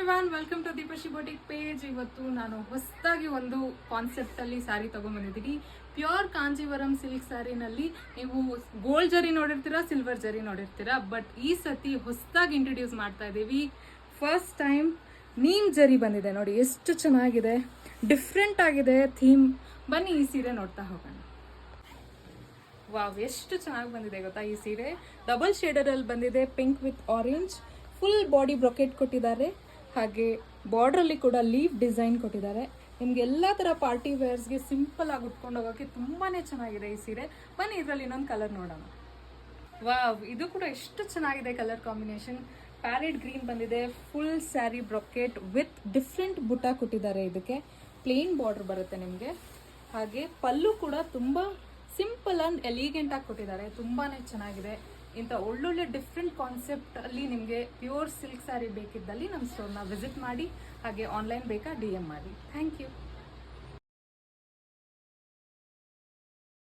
Everyone, welcome to Deepashi boutique page. ಇವತ್ತು ನಾನು ಹೊಸದಾಗಿ ಒಂದು ಕಾನ್ಸೆಪ್ಟ್ ಅಲ್ಲಿ ಸ್ಯಾರಿ ತಗೊಂಡ್ಬಂದಿದ್ದೀನಿ. ಪ್ಯೂರ್ ಕಾಂಜೀವರಂ ಸಿಲ್ಕ್ ಸ್ಯಾರಿನಲ್ಲಿ ನೀವು ಗೋಲ್ಡ್ ಜರಿ ನೋಡಿರ್ತೀರಾ, ಸಿಲ್ವರ್ ಜರಿ ನೋಡಿರ್ತೀರಾ, ಬಟ್ ಈ ಸತಿ ಹೊಸದಾಗಿ ಇಂಟ್ರೊಡ್ಯೂಸ್ ಮಾಡ್ತಾ ಇದ್ದೀವಿ. ಫಸ್ಟ್ ಟೈಮ್ ನೀಮ್ ಜರಿ ಬಂದಿದೆ. ನೋಡಿ ಎಷ್ಟು ಚೆನ್ನಾಗಿದೆ, ಡಿಫ್ರೆಂಟ್ ಆಗಿದೆ ಥೀಮ್. ಬನ್ನಿ ಈ ಸೀರೆ ನೋಡ್ತಾ ಹೋಗೋಣ. ವಾವ್, ಎಷ್ಟು ಚೆನ್ನಾಗಿ ಬಂದಿದೆ ಗೊತ್ತಾ ಈ ಸೀರೆ. ಡಬಲ್ ಶೇಡರ್ ಅಲ್ಲಿ ಬಂದಿದೆ, pink with orange. Full body brocade ಕೊಟ್ಟಿದ್ದಾರೆ, ಹಾಗೆ ಬಾರ್ಡರ್ ಅಲ್ಲಿ ಕೂಡ ಲೀಫ್ ಡಿಸೈನ್ ಕೊಟ್ಟಿದ್ದಾರೆ. ನಿಮ್ಗೆ ಎಲ್ಲಾ ತರ ಪಾರ್ಟಿ ವೇರ್ಸ್ಗೆ ಸಿಂಪಲ್ ಆಗಿ ಉಟ್ಕೊಂಡು ಹೋಗೋಕೆ ತುಂಬಾನೇ ಚೆನ್ನಾಗಿದೆ ಈ ಸೀರೆ. ಬನ್ನಿ ಇದರಲ್ಲಿ ಇನ್ನೊಂದು ಕಲರ್ ನೋಡೋಣ. ವಾವ್, ಇದು ಕೂಡ ಎಷ್ಟು ಚೆನ್ನಾಗಿದೆ ಕಲರ್ ಕಾಂಬಿನೇಷನ್. ಪ್ಯಾರೆಟ್ ಗ್ರೀನ್ ಬಂದಿದೆ, full sari brocade with different ಬುಟ್ಟ ಕೊಟ್ಟಿದ್ದಾರೆ. ಇದಕ್ಕೆ ಪ್ಲೇನ್ ಬಾರ್ಡರ್ ಬರುತ್ತೆ ನಿಮಗೆ. ಹಾಗೆ ಪಲ್ಲು ಕೂಡ ತುಂಬಾ ಸಿಂಪಲ್ ಅಂಡ್ ಎಲಿಗೆಂಟ್ ಆಗಿ ಕೊಟ್ಟಿದ್ದಾರೆ, ತುಂಬಾನೇ ಚೆನ್ನಾಗಿದೆ. ಇಂಥ ಒಳ್ಳೊಳ್ಳೆ ಡಿಫ್ರೆಂಟ್ ಕಾನ್ಸೆಪ್ಟ್ ಅಲ್ಲಿ ನಿಮಗೆ ಪ್ಯೂರ್ ಸಿಲ್ಕ್ ಸ್ಯಾರಿ ಬೇಕಿದ್ದಲ್ಲಿ ನಮ್ಮ ಸ್ಟೋರ್ನ ವಿಸಿಟ್ ಮಾಡಿ. ಹಾಗೆ ಆನ್ಲೈನ್ ಬೇಕಾ DM ಮಾಡಿ. Thank you.